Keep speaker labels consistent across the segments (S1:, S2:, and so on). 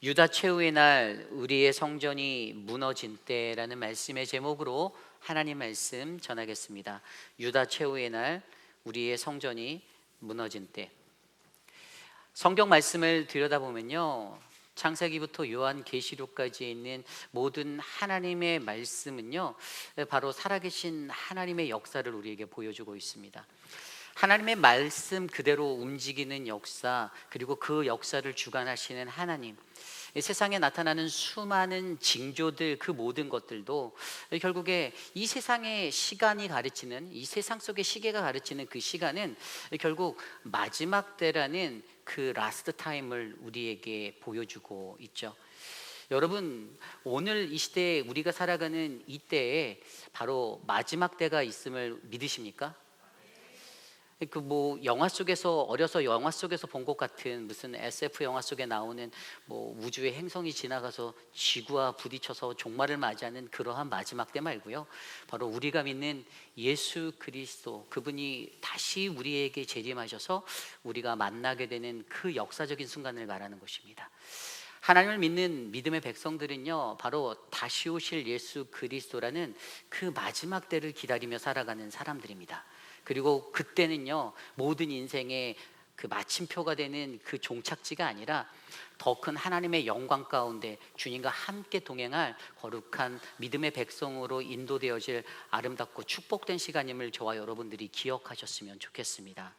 S1: 유다 최후의 날 우리의 성전이 무너진 때라는 말씀의 제목으로 하나님 말씀 전하겠습니다. 유다 최후의 날 우리의 성전이 무너진 때. 성경 말씀을 들여다보면요, 창세기부터 요한계시록까지 있는 모든 하나님의 말씀은요, 바로 살아계신 하나님의 역사를 우리에게 보여주고 있습니다. 하나님의 말씀 그대로 움직이는 역사, 그리고 그 역사를 주관하시는 하나님, 이 세상에 나타나는 수많은 징조들, 그 모든 것들도 결국에 이 세상의 시간이 가르치는, 이 세상 속의 시계가 가르치는 그 시간은 결국 마지막 때라는 그 라스트 타임을 우리에게 보여주고 있죠. 여러분, 오늘 이 시대에 우리가 살아가는 이 때에 바로 마지막 때가 있음을 믿으십니까? 그 뭐 영화 속에서, 어려서 영화 속에서 본 것 같은 무슨 SF 영화 속에 나오는 뭐 우주의 행성이 지나가서 지구와 부딪혀서 종말을 맞이하는 그러한 마지막 때 말고요, 바로 우리가 믿는 예수 그리스도, 그분이 다시 우리에게 재림하셔서 우리가 만나게 되는 그 역사적인 순간을 말하는 것입니다. 하나님을 믿는 믿음의 백성들은요, 바로 다시 오실 예수 그리스도라는 그 마지막 때를 기다리며 살아가는 사람들입니다. 그리고 그때는요, 모든 인생의 그 마침표가 되는 그 종착지가 아니라 더 큰 하나님의 영광 가운데 주님과 함께 동행할 거룩한 믿음의 백성으로 인도되어질 아름답고 축복된 시간임을 저와 여러분들이 기억하셨으면 좋겠습니다.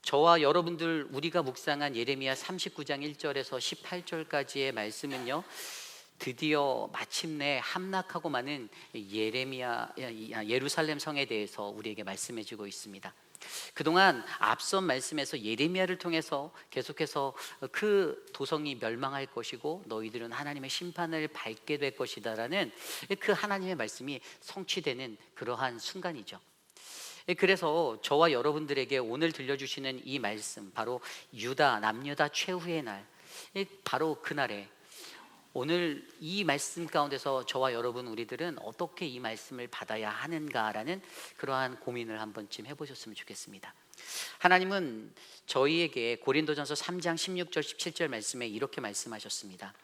S1: 저와 여러분들, 우리가 묵상한 예레미야 39장 1절에서 18절까지의 말씀은요, 드디어 마침내 함락하고 마는 예루살렘 성에 대해서 우리에게 말씀해 주고 있습니다. 그동안 앞선 말씀에서 예레미야를 통해서 계속해서 그 도성이 멸망할 것이고 너희들은 하나님의 심판을 밟게 될 것이다라는 그 하나님의 말씀이 성취되는 그러한 순간이죠. 그래서 저와 여러분들에게 오늘 들려주시는 이 말씀, 바로 남유다 최후의 날, 바로 그날에, 오늘 이 말씀 가운데서 저와 여러분, 우리들은 어떻게 이 말씀을 받아야 하는가라는 그러한 고민을 한 번쯤 해보셨으면 좋겠습니다. 하나님은 저희에게 고린도전서 3장 16절 17절 말씀에 이렇게 말씀하셨습니다.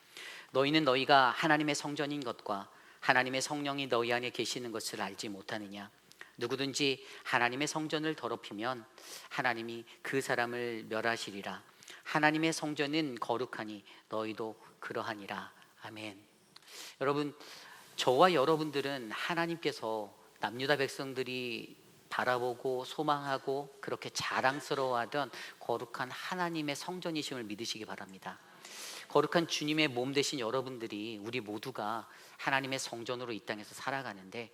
S1: 너희는 너희가 하나님의 성전인 것과 하나님의 성령이 너희 안에 계시는 것을 알지 못하느냐? 누구든지 하나님의 성전을 더럽히면 하나님이 그 사람을 멸하시리라. 하나님의 성전은 거룩하니 너희도 그러하니라. 아멘. 여러분, 저와 여러분들은 하나님께서 남유다 백성들이 바라보고 소망하고 그렇게 자랑스러워하던 거룩한 하나님의 성전이심을 믿으시기 바랍니다. 거룩한 주님의 몸 되신 여러분들이, 우리 모두가 하나님의 성전으로 이 땅에서 살아가는데,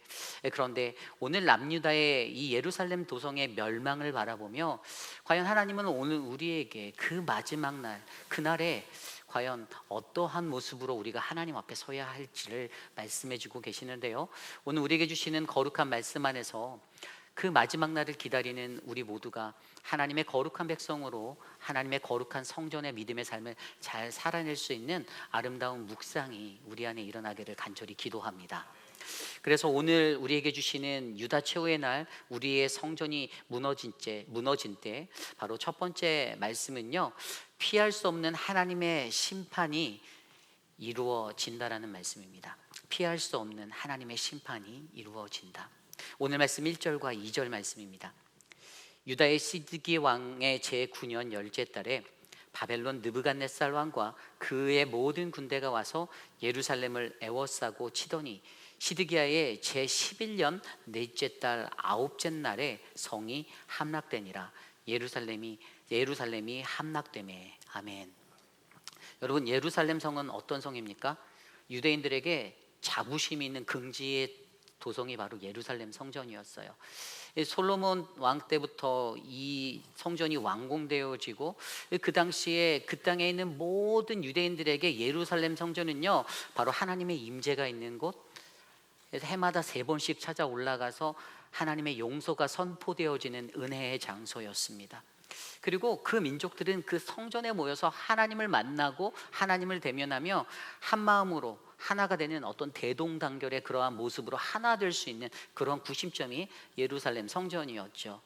S1: 그런데 오늘 남유다의 이 예루살렘 도성의 멸망을 바라보며 과연 하나님은 오늘 우리에게 그 마지막 날, 그날에 과연 어떠한 모습으로 우리가 하나님 앞에 서야 할지를 말씀해 주고 계시는데요, 오늘 우리에게 주시는 거룩한 말씀 안에서 그 마지막 날을 기다리는 우리 모두가 하나님의 거룩한 백성으로 하나님의 거룩한 성전의 믿음의 삶을 잘 살아낼 수 있는 아름다운 묵상이 우리 안에 일어나기를 간절히 기도합니다. 그래서 오늘 우리에게 주시는 유다 최후의 날 우리의 성전이 무너진 때 바로 첫 번째 말씀은요, 피할 수 없는 하나님의 심판이 이루어진다라는 말씀입니다. 피할 수 없는 하나님의 심판이 이루어진다. 오늘 말씀 1절과 2절 말씀입니다. 유다의 시드기 왕의 제9년 열째 달에 바벨론 느부갓네살 왕과 그의 모든 군대가 와서 예루살렘을 에워싸고 치더니 시드기야의 제11년 넷째 달 아홉째 날에 성이 함락되니라. 예루살렘이 함락되매. 아멘. 여러분, 예루살렘 성은 어떤 성입니까? 유대인들에게 자부심이 있는 긍지의 도성이 바로 예루살렘 성전이었어요. 솔로몬 왕 때부터 이 성전이 완공되어지고, 그 당시에 그 땅에 있는 모든 유대인들에게 예루살렘 성전은요, 바로 하나님의 임재가 있는 곳, 그래서 해마다 3번씩 찾아 올라가서 하나님의 용서가 선포되어지는 은혜의 장소였습니다. 그리고 그 민족들은 그 성전에 모여서 하나님을 만나고 하나님을 대면하며 한 마음으로 하나가 되는 어떤 대동단결의 그러한 모습으로 하나 될 수 있는 그런 구심점이 예루살렘 성전이었죠.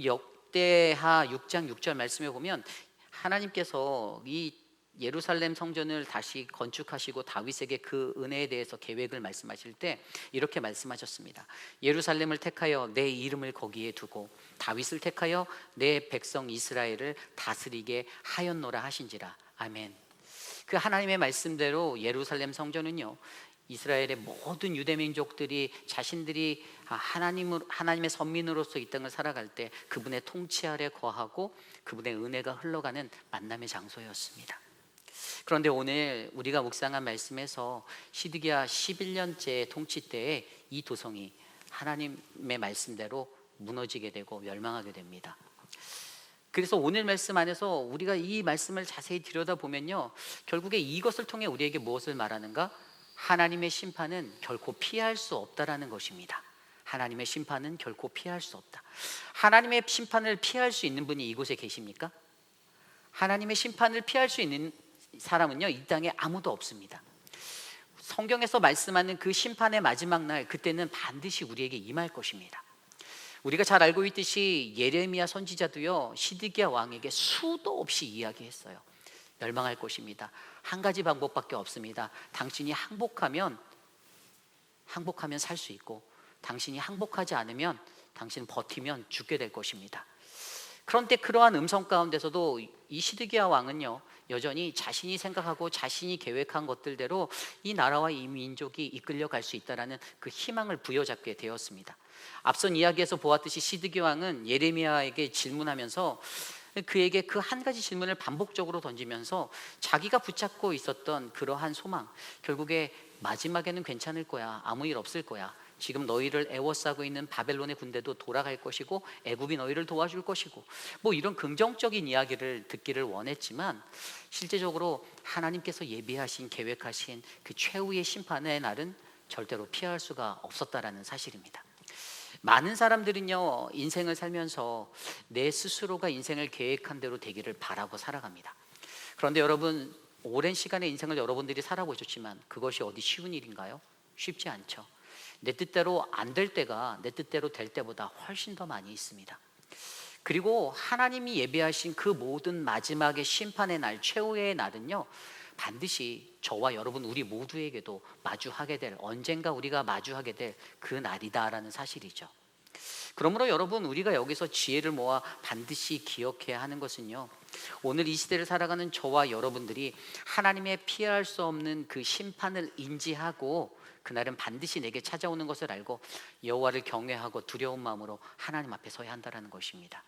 S1: 역대하 6장 6절 말씀에 보면 하나님께서 이 예루살렘 성전을 다시 건축하시고 다윗에게 그 은혜에 대해서 계획을 말씀하실 때 이렇게 말씀하셨습니다. 예루살렘을 택하여 내 이름을 거기에 두고 다윗을 택하여 내 백성 이스라엘을 다스리게 하였노라 하신지라. 아멘. 그 하나님의 말씀대로 예루살렘 성전은요, 이스라엘의 모든 유대 민족들이 자신들이 하나님의 선민으로서 이 땅을 살아갈 때 그분의 통치 아래 거하고 그분의 은혜가 흘러가는 만남의 장소였습니다. 그런데 오늘 우리가 묵상한 말씀에서 시드기야 11년째 통치 때에 이 도성이 하나님의 말씀대로 무너지게 되고 멸망하게 됩니다. 그래서 오늘 말씀 안에서 우리가 이 말씀을 자세히 들여다보면요, 결국에 이것을 통해 우리에게 무엇을 말하는가? 하나님의 심판은 결코 피할 수 없다라는 것입니다. 하나님의 심판은 결코 피할 수 없다. 하나님의 심판을 피할 수 있는 분이 이곳에 계십니까? 하나님의 심판을 피할 수 있는 사람은요, 이 땅에 아무도 없습니다. 성경에서 말씀하는 그 심판의 마지막 날, 그때는 반드시 우리에게 임할 것입니다. 우리가 잘 알고 있듯이 예레미야 선지자도요, 시드기야 왕에게 수도 없이 이야기했어요. 멸망할 것입니다. 한 가지 방법밖에 없습니다. 당신이 항복하면 살 수 있고, 당신이 항복하지 않으면, 당신 버티면 죽게 될 것입니다. 그런데 그러한 음성 가운데서도 이 시드기야 왕은요, 여전히 자신이 생각하고 자신이 계획한 것들대로 이 나라와 이 민족이 이끌려갈 수 있다는 그 희망을 부여잡게 되었습니다. 앞선 이야기에서 보았듯이 시드기야 왕은 예레미야에게 질문하면서 그에게 그 한 가지 질문을 반복적으로 던지면서 자기가 붙잡고 있었던 그러한 소망, 결국에 마지막에는 괜찮을 거야, 아무 일 없을 거야, 지금 너희를 애워싸고 있는 바벨론의 군대도 돌아갈 것이고 애굽이 너희를 도와줄 것이고, 뭐 이런 긍정적인 이야기를 듣기를 원했지만 실제적으로 하나님께서 예비하신 계획하신 그 최후의 심판의 날은 절대로 피할 수가 없었다라는 사실입니다. 많은 사람들은요, 인생을 살면서 내 스스로가 인생을 계획한 대로 되기를 바라고 살아갑니다. 그런데 여러분, 오랜 시간의 인생을 여러분들이 살아보셨지만 그것이 어디 쉬운 일인가요? 쉽지 않죠. 내 뜻대로 안 될 때가 내 뜻대로 될 때보다 훨씬 더 많이 있습니다. 그리고 하나님이 예비하신 그 모든 마지막의 심판의 날, 최후의 날은요, 반드시 저와 여러분 우리 모두에게도 마주하게 될, 언젠가 우리가 마주하게 될 그 날이다라는 사실이죠. 그러므로 여러분, 우리가 여기서 지혜를 모아 반드시 기억해야 하는 것은요, 오늘 이 시대를 살아가는 저와 여러분들이 하나님의 피할 수 없는 그 심판을 인지하고 그날은 반드시 내게 찾아오는 것을 알고 여호와를 경외하고 두려운 마음으로 하나님 앞에 서야 한다는 것입니다.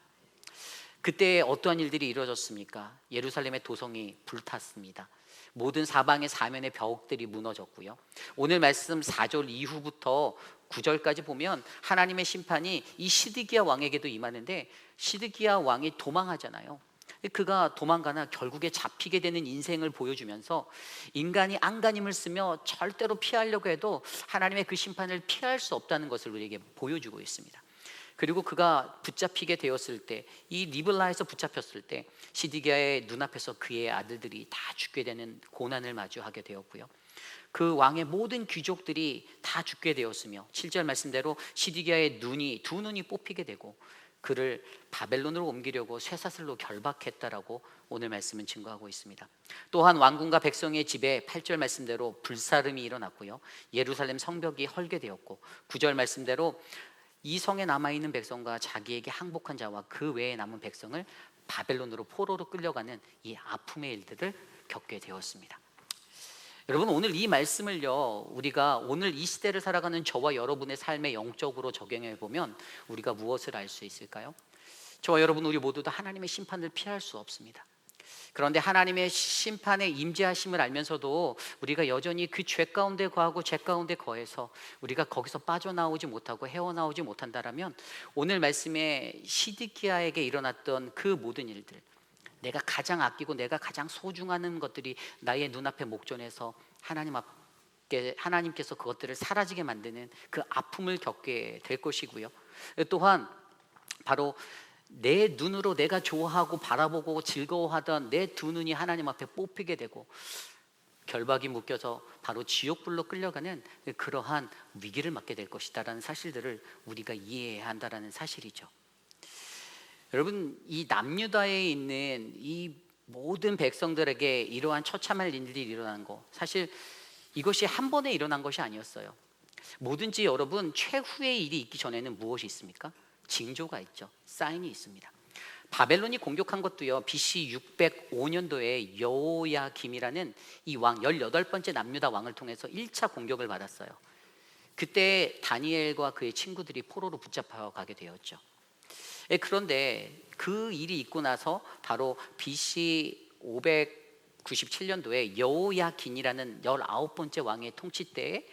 S1: 그때 어떠한 일들이 이루어졌습니까? 예루살렘의 도성이 불탔습니다. 모든 사방의 사면의 벽들이 무너졌고요. 오늘 말씀 4절 이후부터 9절까지 보면 하나님의 심판이 이 시드기야 왕에게도 임하는데, 시드기야 왕이 도망하잖아요. 그가 도망가나 결국에 잡히게 되는 인생을 보여주면서 인간이 안간힘을 쓰며 절대로 피하려고 해도 하나님의 그 심판을 피할 수 없다는 것을 우리에게 보여주고 있습니다. 그리고 그가 붙잡히게 되었을 때, 이 리블라에서 붙잡혔을 때 시드기야의 눈앞에서 그의 아들들이 다 죽게 되는 고난을 마주하게 되었고요. 그 왕의 모든 귀족들이 다 죽게 되었으며 7절 말씀대로 시드기야의 두 눈이 뽑히게 되고 그를 바벨론으로 옮기려고 쇠사슬로 결박했다라고 오늘 말씀은 증거하고 있습니다. 또한 왕궁과 백성의 집에 8절 말씀대로 불사름이 일어났고요, 예루살렘 성벽이 헐게 되었고 9절 말씀대로 이 성에 남아있는 백성과 자기에게 항복한 자와 그 외에 남은 백성을 바벨론으로 포로로 끌려가는 이 아픔의 일들을 겪게 되었습니다. 여러분, 오늘 이 말씀을요, 우리가 오늘 이 시대를 살아가는 저와 여러분의 삶에 영적으로 적용해 보면 우리가 무엇을 알 수 있을까요? 저와 여러분 우리 모두 다 하나님의 심판을 피할 수 없습니다. 그런데 하나님의 심판에 임재하심을 알면서도 우리가 여전히 그 죄 가운데 거하고 죄 가운데 거해서 우리가 거기서 빠져나오지 못하고 헤어나오지 못한다라면 오늘 말씀에 시드기야에게 일어났던 그 모든 일들, 내가 가장 아끼고 내가 가장 소중한 것들이 나의 눈앞에 목전해서 하나님께서 그것들을 사라지게 만드는 그 아픔을 겪게 될 것이고요. 또한 바로 내 눈으로 내가 좋아하고 바라보고 즐거워하던 내 두 눈이 하나님 앞에 뽑히게 되고 결박이 묶여서 바로 지옥불로 끌려가는 그러한 위기를 맞게 될 것이다라는 사실들을 우리가 이해해야 한다라는 사실이죠. 여러분, 이 남유다에 있는 이 모든 백성들에게 이러한 처참한 일들이 일어난 거, 사실 이것이 한 번에 일어난 것이 아니었어요. 뭐든지 여러분 최후의 일이 있기 전에는 무엇이 있습니까? 징조가 있죠. 사인이 있습니다. 바벨론이 공격한 것도요, BC 605년도에 여호야김이라는 이 왕, 18번째 남유다 왕을 통해서 1차 공격을 받았어요. 그때 다니엘과 그의 친구들이 포로로 붙잡혀가게 되었죠. 그런데 그 일이 있고 나서 바로 BC 597년도에 여호야긴이라는 19번째 왕의 통치 때에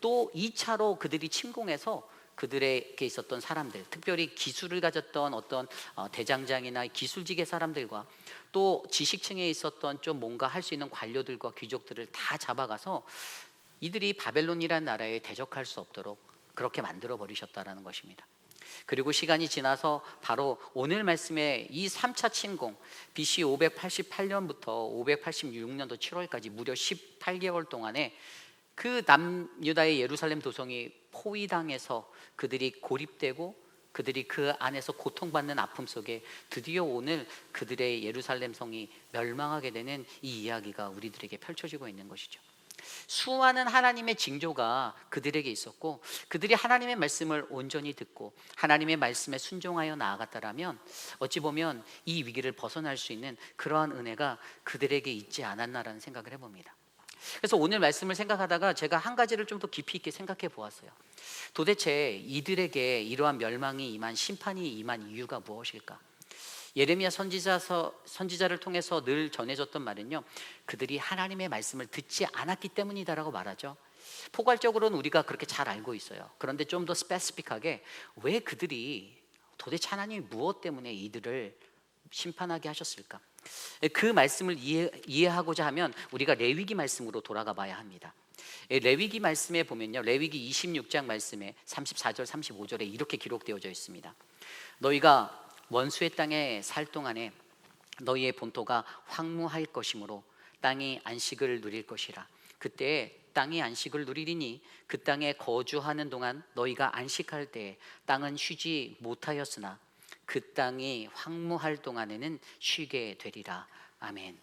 S1: 또 2차로 그들이 침공해서 그들에게 있었던 사람들, 특별히 기술을 가졌던 어떤 대장장이나 기술직의 사람들과 또 지식층에 있었던 좀 뭔가 할 수 있는 관료들과 귀족들을 다 잡아가서 이들이 바벨론이라는 나라에 대적할 수 없도록 그렇게 만들어 버리셨다라는 것입니다. 그리고 시간이 지나서 바로 오늘 말씀의 이 3차 침공, BC 588년부터 586년도 7월까지 무려 18개월 동안에 그 남유다의 예루살렘 도성이 포위당해서 그들이 고립되고 그들이 그 안에서 고통받는 아픔 속에 드디어 오늘 그들의 예루살렘 성이 멸망하게 되는 이 이야기가 우리들에게 펼쳐지고 있는 것이죠. 수많은 하나님의 징조가 그들에게 있었고, 그들이 하나님의 말씀을 온전히 듣고 하나님의 말씀에 순종하여 나아갔다라면 어찌 보면 이 위기를 벗어날 수 있는 그러한 은혜가 그들에게 있지 않았나라는 생각을 해봅니다. 그래서 오늘 말씀을 생각하다가 제가 한 가지를 좀 더 깊이 있게 생각해 보았어요. 도대체 이들에게 이러한 멸망이 임한, 심판이 임한 이유가 무엇일까? 예레미야 선지자를 통해서 늘 전해졌던 말은요, 그들이 하나님의 말씀을 듣지 않았기 때문이다라고 말하죠. 포괄적으로는 우리가 그렇게 잘 알고 있어요. 그런데 좀 더 스페시픽하게 왜 그들이 도대체 하나님이 무엇 때문에 이들을 심판하게 하셨을까? 그 말씀을 이해하고자 하면 우리가 레위기 말씀으로 돌아가 봐야 합니다. 레위기 말씀에 보면요, 레위기 26장 말씀에 34절 35절에 이렇게 기록되어져 있습니다. 너희가 원수의 땅에 살 동안에 너희의 본토가 황무할 것이므로 땅이 안식을 누릴 것이라. 그때 땅이 안식을 누리리니 그 땅에 거주하는 동안 너희가 안식할 때에 땅은 쉬지 못하였으나 그 땅이 황무할 동안에는 쉬게 되리라. 아멘.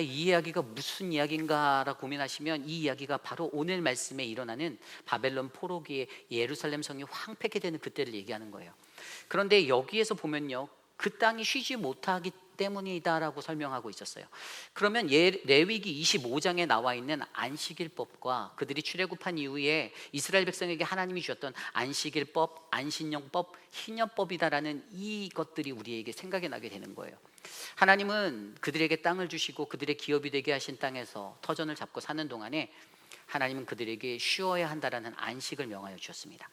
S1: 이 이야기가 무슨 이야기인가라 고민하시면 이 이야기가 바로 오늘 말씀에 일어나는 바벨론 포로기에 예루살렘 성이 황폐케 되는 그때를 얘기하는 거예요. 그런데 여기에서 보면요, 그 땅이 쉬지 못하기 때문이다라고 설명하고 있었어요. 그러면 레위기 25장에 나와 있는 안식일법과 그들이 출애굽한 이후에 이스라엘 백성에게 하나님이 주셨던 안식일법, 안신령법, 희년법이다라는 이것들이 우리에게 생각이 나게 되는 거예요. 하나님은 그들에게 땅을 주시고 그들의 기업이 되게 하신 땅에서 터전을 잡고 사는 동안에 하나님은 그들에게 쉬어야 한다라는 안식을 명하여 주셨습니다.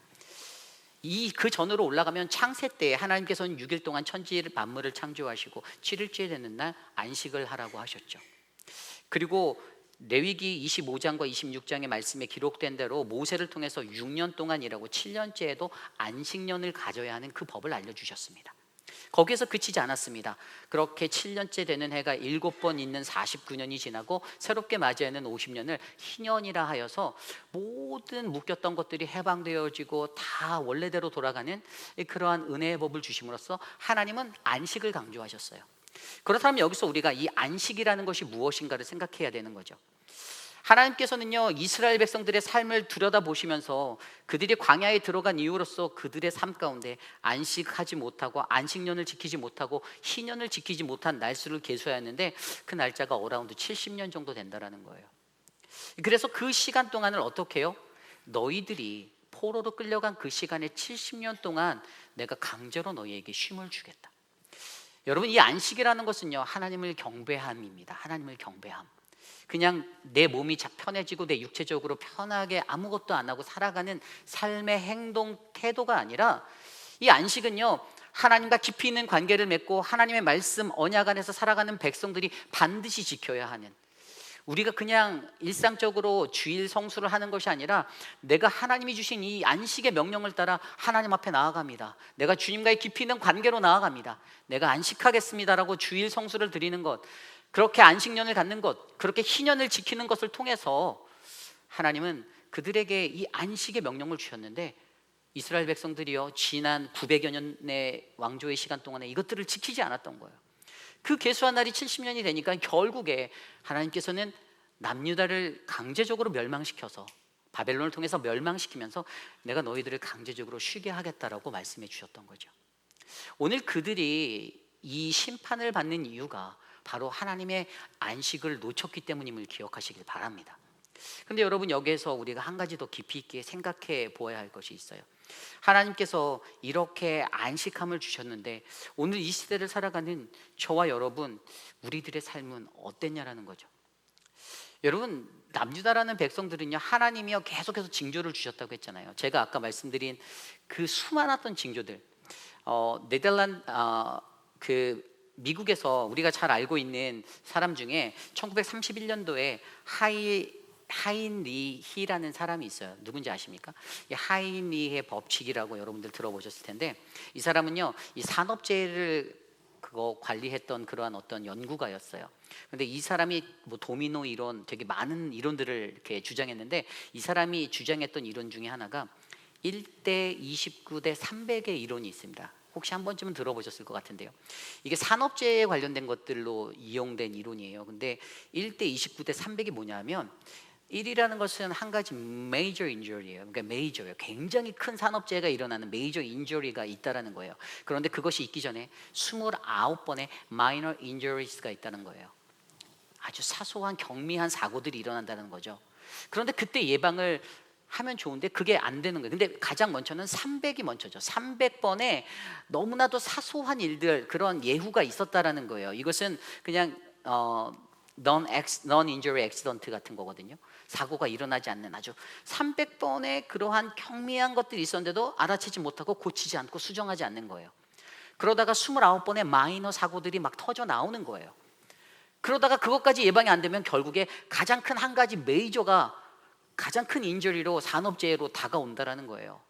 S1: 그 전으로 올라가면 창세 때 하나님께서는 6일 동안 천지 만물을 창조하시고 7일째 되는 날 안식을 하라고 하셨죠. 그리고 레위기 25장과 26장의 말씀에 기록된 대로 모세를 통해서 6년 동안 일하고 7년째에도 안식년을 가져야 하는 그 법을 알려주셨습니다. 거기에서 그치지 않았습니다. 그렇게 7년째 되는 해가 7번 있는 49년이 지나고 새롭게 맞이하는 50년을 희년이라 하여서 모든 묶였던 것들이 해방되어지고 다 원래대로 돌아가는 그러한 은혜의 법을 주심으로써 하나님은 안식을 강조하셨어요. 그렇다면 여기서 우리가 이 안식이라는 것이 무엇인가를 생각해야 되는 거죠. 하나님께서는요, 이스라엘 백성들의 삶을 들여다보시면서 그들이 광야에 들어간 이유로서 그들의 삶 가운데 안식하지 못하고 안식년을 지키지 못하고 희년을 지키지 못한 날수를 계수하였는데 그 날짜가 어라운드 70년 정도 된다라는 거예요. 그래서 그 시간 동안을 어떻게 해요? 너희들이 포로로 끌려간 그 시간에 70년 동안 내가 강제로 너희에게 쉼을 주겠다. 여러분, 이 안식이라는 것은요, 하나님을 경배함입니다. 하나님을 경배함. 그냥 내 몸이 편해지고 내 육체적으로 편하게 아무것도 안 하고 살아가는 삶의 행동 태도가 아니라, 이 안식은요, 하나님과 깊이 있는 관계를 맺고 하나님의 말씀 언약 안에서 살아가는 백성들이 반드시 지켜야 하는, 우리가 그냥 일상적으로 주일 성수를 하는 것이 아니라 내가 하나님이 주신 이 안식의 명령을 따라 하나님 앞에 나아갑니다. 내가 주님과의 깊이 있는 관계로 나아갑니다. 내가 안식하겠습니다라고 주일 성수를 드리는 것, 그렇게 안식년을 갖는 것, 그렇게 희년을 지키는 것을 통해서 하나님은 그들에게 이 안식의 명령을 주셨는데 이스라엘 백성들이요, 지난 900여 년의 왕조의 시간 동안에 이것들을 지키지 않았던 거예요. 그 계수한 날이 70년이 되니까 결국에 하나님께서는 남유다를 강제적으로 멸망시켜서 바벨론을 통해서 멸망시키면서 내가 너희들을 강제적으로 쉬게 하겠다라고 말씀해 주셨던 거죠. 오늘 그들이 이 심판을 받는 이유가 바로 하나님의 안식을 놓쳤기 때문임을 기억하시길 바랍니다. 근데 여러분, 여기에서 우리가 한 가지 더 깊이 있게 생각해 보아야 할 것이 있어요. 하나님께서 이렇게 안식함을 주셨는데 오늘 이 시대를 살아가는 저와 여러분, 우리들의 삶은 어땠냐라는 거죠. 여러분, 남유다라는 백성들은요, 하나님이요 계속해서 징조를 주셨다고 했잖아요. 제가 아까 말씀드린 그 수많았던 징조들, 네덜란드 그 미국에서 우리가 잘 알고 있는 사람 중에 1931년도에 하인리히라는 사람이 있어요. 누군지 아십니까? 이 하인리히의 법칙이라고 여러분들 들어보셨을 텐데, 이 사람은요 이 산업재해를 그거 관리했던 그러한 어떤 연구가였어요. 근데 이 사람이 뭐 도미노 이론, 되게 많은 이론들을 이렇게 주장했는데, 이 사람이 주장했던 이론 중에 하나가 1대 29대 300의 이론이 있습니다. 혹시 한 번쯤은 들어보셨을 것 같은데요. 이게 산업재해에 관련된 것들로 이용된 이론이에요. 근데 1대 29대 300이 뭐냐면, 1이라는 것은 한 가지 메이저 인저리예요. 그러니까 메이저예요. 굉장히 큰 산업재해가 일어나는 메이저 인저리가 있다라는 거예요. 그런데 그것이 있기 전에 29번의 마이너 인저리스가 있다는 거예요. 아주 사소한 경미한 사고들이 일어난다는 거죠. 그런데 그때 예방을 하면 좋은데 그게 안 되는 거예요. 근데 가장 먼저는 300이 먼저죠. 300번의 너무나도 사소한 일들, 그런 예후가 있었다라는 거예요. 이것은 그냥 non-injury accident 같은 거거든요. 사고가 일어나지 않는 아주 300번의 그러한 경미한 것들이 있었는데도 알아채지 못하고 고치지 않고 수정하지 않는 거예요. 그러다가 29번의 마이너 사고들이 막 터져 나오는 거예요. 그러다가 그것까지 예방이 안 되면 결국에 가장 큰 한 가지 메이저가 가장 큰 인저리로, 산업재해로 다가온다라는 거예요.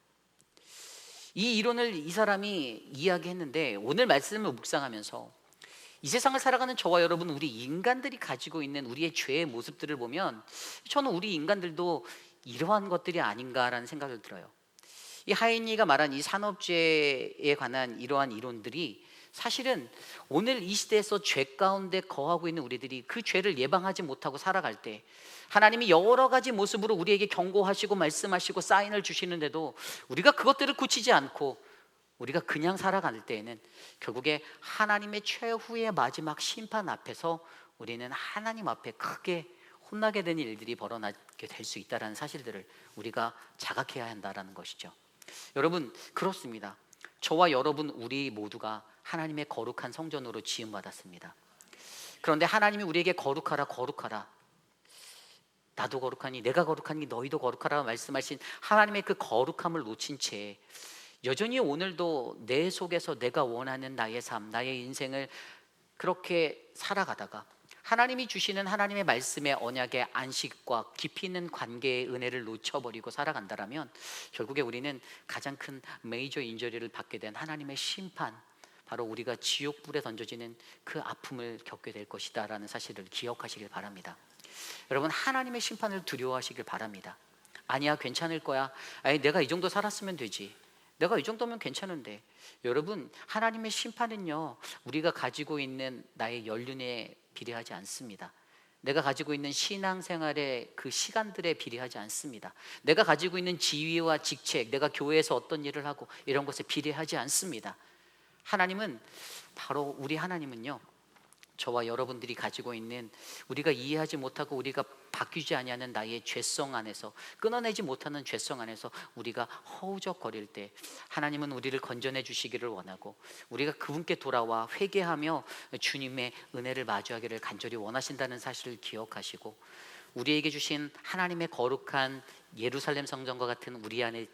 S1: 이 이론을 이 사람이 이야기했는데, 오늘 말씀을 묵상하면서 이 세상을 살아가는 저와 여러분, 우리 인간들이 가지고 있는 우리의 죄의 모습들을 보면 저는 우리 인간들도 이러한 것들이 아닌가라는 생각을 들어요. 이 하인리가 말한 이 산업재해에 관한 이러한 이론들이 사실은 오늘 이 시대에서 죄 가운데 거하고 있는 우리들이 그 죄를 예방하지 못하고 살아갈 때 하나님이 여러 가지 모습으로 우리에게 경고하시고 말씀하시고 사인을 주시는데도 우리가 그것들을 고치지 않고 우리가 그냥 살아갈 때에는 결국에 하나님의 최후의 마지막 심판 앞에서 우리는 하나님 앞에 크게 혼나게 되는 일들이 벌어나게 될 수 있다는 사실들을 우리가 자각해야 한다는 것이죠. 여러분, 그렇습니다. 저와 여러분, 우리 모두가 하나님의 거룩한 성전으로 지음받았습니다. 그런데 하나님이 우리에게 거룩하라 거룩하라, 나도 거룩하니 내가 거룩하니 너희도 거룩하라 말씀하신 하나님의 그 거룩함을 놓친 채 여전히 오늘도 내 속에서 내가 원하는 나의 삶, 나의 인생을 그렇게 살아가다가 하나님이 주시는 하나님의 말씀의 언약의 안식과 깊이 있는 관계의 은혜를 놓쳐버리고 살아간다면 결국에 우리는 가장 큰 메이저 인저리를 받게 된 하나님의 심판, 바로 우리가 지옥불에 던져지는 그 아픔을 겪게 될 것이다 라는 사실을 기억하시길 바랍니다. 여러분, 하나님의 심판을 두려워하시길 바랍니다. 아니야, 괜찮을 거야. 아니, 내가 이 정도 살았으면 되지. 내가 이 정도면 괜찮은데. 여러분, 하나님의 심판은요, 우리가 가지고 있는 나의 연륜에 비례하지 않습니다. 내가 가지고 있는 신앙생활의 그 시간들에 비례하지 않습니다. 내가 가지고 있는 지위와 직책, 내가 교회에서 어떤 일을 하고 이런 것에 비례하지 않습니다. 하나님은, 바로 우리 하나님은요, 저와 여러분들이 가지고 있는 우리가 이해하지 못하고 우리가 바뀌지 아니하는 나의 죄성 안에서, 끊어내지 못하는 죄성 안에서 우리가 허우적거릴 때 하나님은 우리를 건져내 주시기를 원하고 우리가 그분께 돌아와 회개하며 주님의 은혜를 마주하기를 간절히 원하신다는 사실을 기억하시고, 우리에게 주신 하나님의 거룩한 예루살렘 성전과 같은 우리 안에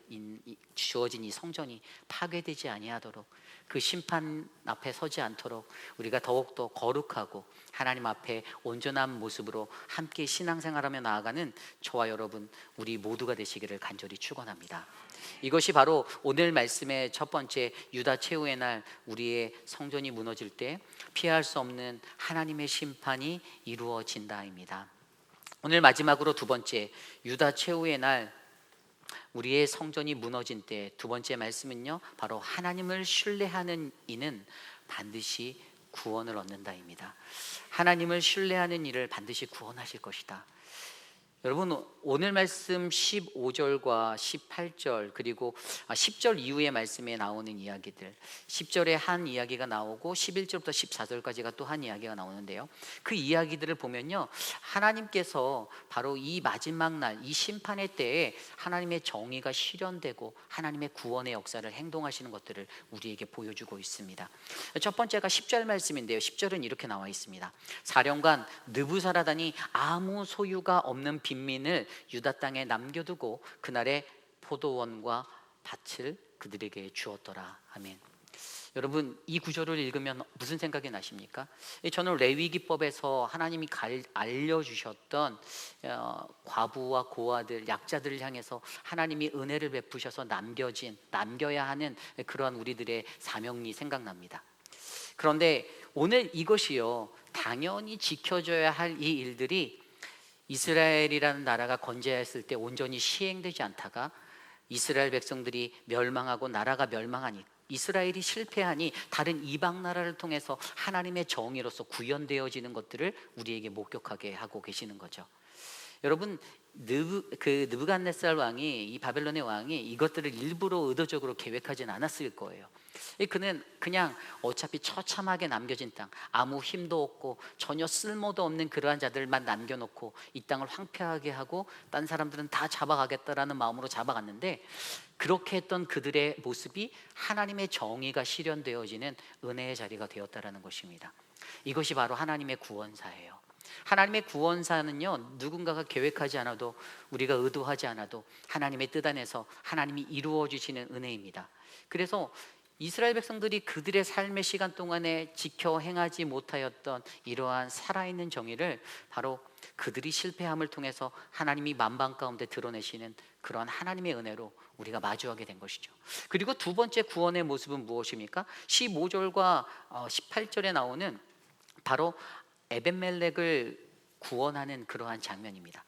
S1: 주어진 이 성전이 파괴되지 아니하도록, 그 심판 앞에 서지 않도록 우리가 더욱더 거룩하고 하나님 앞에 온전한 모습으로 함께 신앙생활하며 나아가는 저와 여러분, 우리 모두가 되시기를 간절히 축원합니다. 이것이 바로 오늘 말씀의 첫 번째, 유다 최후의 날 우리의 성전이 무너질 때 피할 수 없는 하나님의 심판이 이루어진다입니다. 오늘 마지막으로 두 번째, 유다 최후의 날 우리의 성전이 무너진 때 두 번째 말씀은요, 바로 하나님을 신뢰하는 이는 반드시 구원을 얻는다입니다. 하나님을 신뢰하는 일을 반드시 구원하실 것이다. 여러분, 오늘 말씀 15절과 18절 그리고 10절 이후의 말씀에 나오는 이야기들, 10절에 한 이야기가 나오고 11절부터 14절까지가 또 한 이야기가 나오는데요, 그 이야기들을 보면요, 하나님께서 바로 이 마지막 날, 이 심판의 때에 하나님의 정의가 실현되고 하나님의 구원의 역사를 행동하시는 것들을 우리에게 보여주고 있습니다. 첫 번째가 10절 말씀인데요, 10절은 이렇게 나와 있습니다. 사령관 느부사라단이 아무 소유가 없는 빈민을 유다 땅에 남겨두고 그날의 포도원과 밭을 그들에게 주었더라. 아멘. 여러분, 이 구절을 읽으면 무슨 생각이 나십니까? 저는 레위기법에서 하나님이 알려주셨던 과부와 고아들, 약자들을 향해서 하나님이 은혜를 베푸셔서 남겨야 하는 그러한 우리들의 사명이 생각납니다. 그런데 오늘 이것이요, 당연히 지켜져야 할 이 일들이 이스라엘이라는 나라가 건재했을 때 온전히 시행되지 않다가 이스라엘 백성들이 멸망하고 나라가 멸망하니, 이스라엘이 실패하니 다른 이방 나라를 통해서 하나님의 정의로서 구현되어지는 것들을 우리에게 목격하게 하고 계시는 거죠. 여러분, 느부갓네살 왕이, 이 바벨론의 왕이 이것들을 일부러 의도적으로 계획하진 않았을 거예요. 그는 그냥 어차피 처참하게 남겨진 땅, 아무 힘도 없고 전혀 쓸모도 없는 그러한 자들만 남겨놓고 이 땅을 황폐하게 하고 딴 사람들은 다 잡아가겠다라는 마음으로 잡아갔는데, 그렇게 했던 그들의 모습이 하나님의 정의가 실현되어지는 은혜의 자리가 되었다라는 것입니다. 이것이 바로 하나님의 구원사예요. 하나님의 구원사는요, 누군가가 계획하지 않아도, 우리가 의도하지 않아도 하나님의 뜻 안에서 하나님이 이루어 주시는 은혜입니다. 그래서 이스라엘 백성들이 그들의 삶의 시간 동안에 지켜 행하지 못하였던 이러한 살아있는 정의를 바로 그들이 실패함을 통해서 하나님이 만방 가운데 드러내시는 그러한 하나님의 은혜로 우리가 마주하게 된 것이죠. 그리고 두 번째 구원의 모습은 무엇입니까? 15절과 18절에 나오는 바로 에벤멜렉을 구원하는 그러한 장면입니다.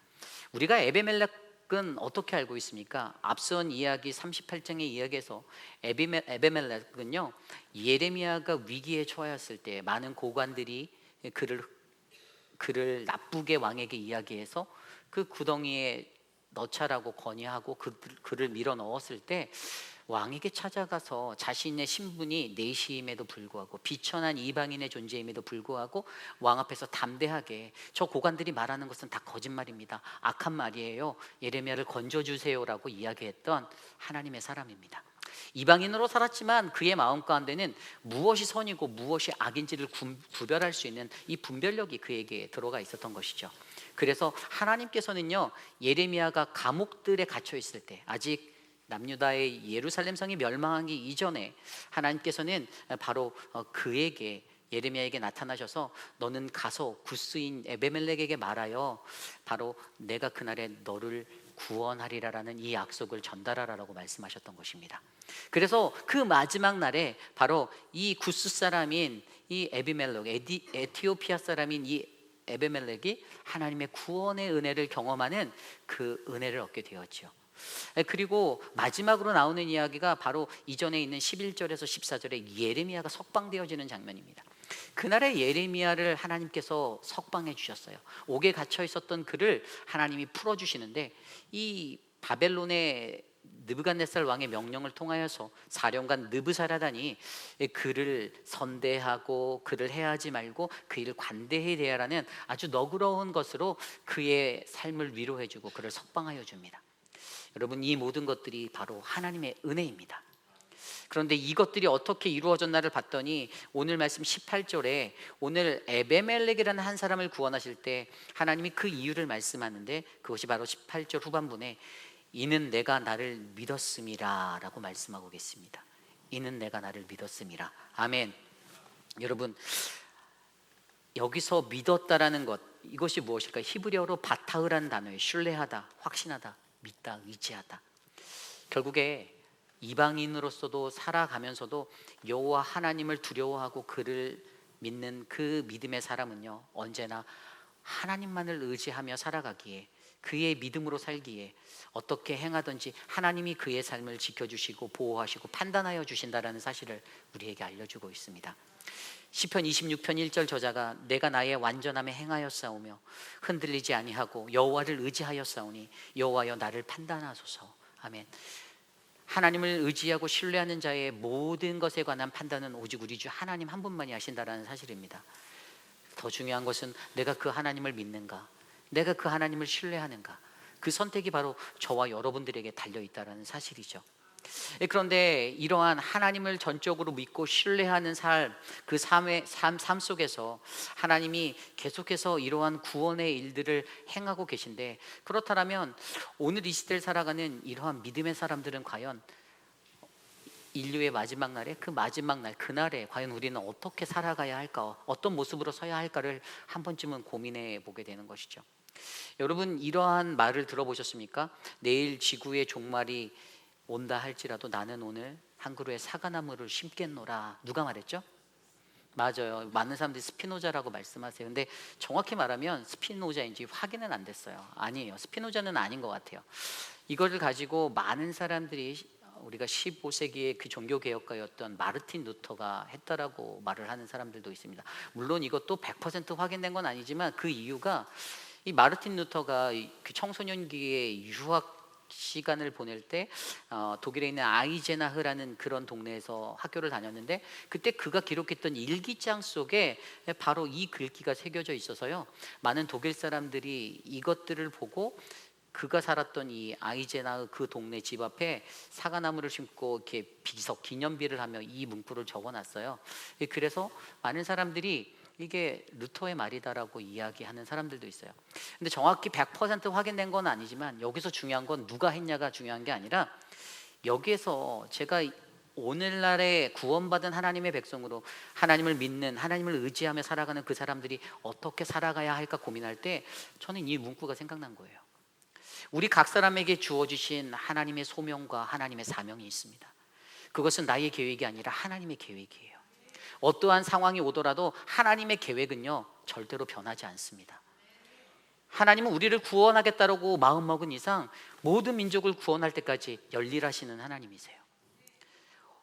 S1: 우리가 에벤멜렉은 어떻게 알고 있습니까? 앞선 이야기 38장의 이야기에서 에벤멜렉은요, 예레미야가 위기에 처하였을 때 많은 고관들이 그를 나쁘게 왕에게 이야기해서 그 구덩이에 넣자라고 건의하고 그를 밀어 넣었을 때, 왕에게 찾아가서 자신의 신분이 내시임에도 불구하고 비천한 이방인의 존재임에도 불구하고 왕 앞에서 담대하게, 저 고관들이 말하는 것은 다 거짓말입니다, 악한 말이에요, 예레미야를 건져주세요라고 이야기했던 하나님의 사람입니다. 이방인으로 살았지만 그의 마음 가운데는 무엇이 선이고 무엇이 악인지를 구별할 수 있는 이 분별력이 그에게 들어가 있었던 것이죠. 그래서 하나님께서는요, 예레미야가 감옥들에 갇혀 있을 때, 아직 남유다의 예루살렘 성이 멸망하기 이전에 하나님께서는 바로 그에게, 예레미야에게 나타나셔서 너는 가서 구스인 에베멜렉에게 말하여 바로 내가 그날에 너를 구원하리라라는 이 약속을 전달하라라고 말씀하셨던 것입니다. 그래서 그 마지막 날에 바로 이 구스 사람인 이 에비멜렉, 에티오피아 사람인 이 에베멜렉이 하나님의 구원의 은혜를 경험하는 그 은혜를 얻게 되었죠. 그리고 마지막으로 나오는 이야기가 바로 이전에 있는 11절에서 14절에 예레미야가 석방되어지는 장면입니다. 그날의 예레미야를 하나님께서 석방해 주셨어요. 옥에 갇혀 있었던 그를 하나님이 풀어주시는데, 이 바벨론의 느부갓네살 왕의 명령을 통하여서 사령관 느부사라단이 그를 선대하고 그를 해하지 말고 그 일을 관대히 대하라는 아주 너그러운 것으로 그의 삶을 위로해주고 그를 석방하여 줍니다. 여러분, 이 모든 것들이 바로 하나님의 은혜입니다. 그런데 이것들이 어떻게 이루어졌나를 봤더니 오늘 말씀 18절에 오늘 에베멜렉이라는 한 사람을 구원하실 때 하나님이 그 이유를 말씀하는데, 그것이 바로 18절 후반부에 이는 내가 나를 믿었음이라 라고 말씀하고 계십니다. 이는 내가 나를 믿었음이라. 아멘. 여러분, 여기서 믿었다라는 것, 이것이 무엇일까요? 히브리어로 바타흐라는 단어예요. 신뢰하다, 확신하다, 믿다, 의지하다. 결국에 이방인으로서도 살아가면서도 여호와 하나님을 두려워하고 그를 믿는 그 믿음의 사람은요, 언제나 하나님만을 의지하며 살아가기에, 그의 믿음으로 살기에 어떻게 행하든지 하나님이 그의 삶을 지켜주시고 보호하시고 판단하여 주신다라는 사실을 우리에게 알려주고 있습니다. 시편 26편 1절 저자가 내가 나의 완전함에 행하였사오며 흔들리지 아니하고 여호와를 의지하였사오니 여호와여 나를 판단하소서. 아멘. 하나님을 의지하고 신뢰하는 자의 모든 것에 관한 판단은 오직 우리 주 하나님 한 분만이 하신다라는 사실입니다. 더 중요한 것은 내가 그 하나님을 믿는가, 내가 그 하나님을 신뢰하는가, 그 선택이 바로 저와 여러분들에게 달려있다는 사실이죠. 그런데 이러한 하나님을 전적으로 믿고 신뢰하는 삶, 그 삶 속에서 하나님이 계속해서 이러한 구원의 일들을 행하고 계신데, 그렇다면 오늘 이 시대를 살아가는 이러한 믿음의 사람들은 과연 인류의 마지막 날에, 그 마지막 날, 그날에 과연 우리는 어떻게 살아가야 할까, 어떤 모습으로 서야 할까를 한 번쯤은 고민해 보게 되는 것이죠. 여러분, 이러한 말을 들어보셨습니까? 내일 지구의 종말이 온다 할지라도 나는 오늘 한 그루의 사과나무를 심겠노라. 누가 말했죠? 맞아요. 많은 사람들이 스피노자라고 말씀하세요. 근데 정확히 말하면 스피노자인지 확인은 안 됐어요. 아니에요. 스피노자는 아닌 것 같아요. 이거를 가지고 많은 사람들이 우리가 15세기의 그 종교개혁가였던 마르틴 루터가 했다라고 말을 하는 사람들도 있습니다. 물론 이것도 100% 확인된 건 아니지만 그 이유가 이 마르틴 루터가 그 청소년기에 유학 시간을 보낼 때 독일에 있는 아이제나흐라는 그런 동네에서 학교를 다녔는데, 그때 그가 기록했던 일기장 속에 바로 이 글귀가 새겨져 있어서요, 많은 독일 사람들이 이것들을 보고 그가 살았던 이 아이제나흐 그 동네 집 앞에 사과나무를 심고 이렇게 비석 기념비를 하며 이 문구를 적어놨어요. 그래서 많은 사람들이 이게 루터의 말이다라고 이야기하는 사람들도 있어요. 근데 정확히 100% 확인된 건 아니지만 여기서 중요한 건 누가 했냐가 중요한 게 아니라, 여기에서 제가 오늘날의 구원받은 하나님의 백성으로 하나님을 믿는, 하나님을 의지하며 살아가는 그 사람들이 어떻게 살아가야 할까 고민할 때 저는 이 문구가 생각난 거예요. 우리 각 사람에게 주어지신 하나님의 소명과 하나님의 사명이 있습니다. 그것은 나의 계획이 아니라 하나님의 계획이에요. 어떠한 상황이 오더라도 하나님의 계획은요 절대로 변하지 않습니다. 하나님은 우리를 구원하겠다고 마음먹은 이상 모든 민족을 구원할 때까지 열일하시는 하나님이세요.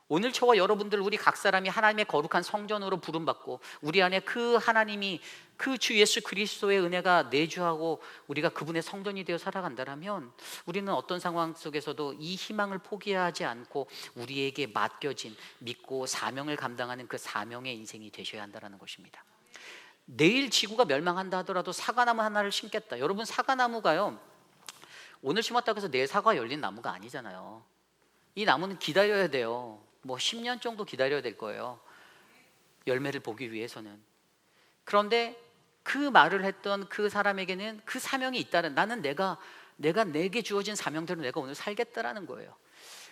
S1: 오늘 저와 여러분들, 우리 각 사람이 하나님의 거룩한 성전으로 부름받고 우리 안에 그 하나님이, 그 주 예수 그리스도의 은혜가 내주하고 우리가 그분의 성전이 되어 살아간다면 우리는 어떤 상황 속에서도 이 희망을 포기하지 않고 우리에게 맡겨진, 믿고 사명을 감당하는 그 사명의 인생이 되셔야 한다는 것입니다. 내일 지구가 멸망한다 하더라도 사과나무 하나를 심겠다. 여러분, 사과나무가요 오늘 심었다고 해서 내일 사과 열린 나무가 아니잖아요. 이 나무는 기다려야 돼요. 뭐 10년 정도 기다려야 될 거예요, 열매를 보기 위해서는. 그런데 그 말을 했던 그 사람에게는 그 사명이 있다는, 나는 내게 주어진 사명대로 내가 오늘 살겠다라는 거예요.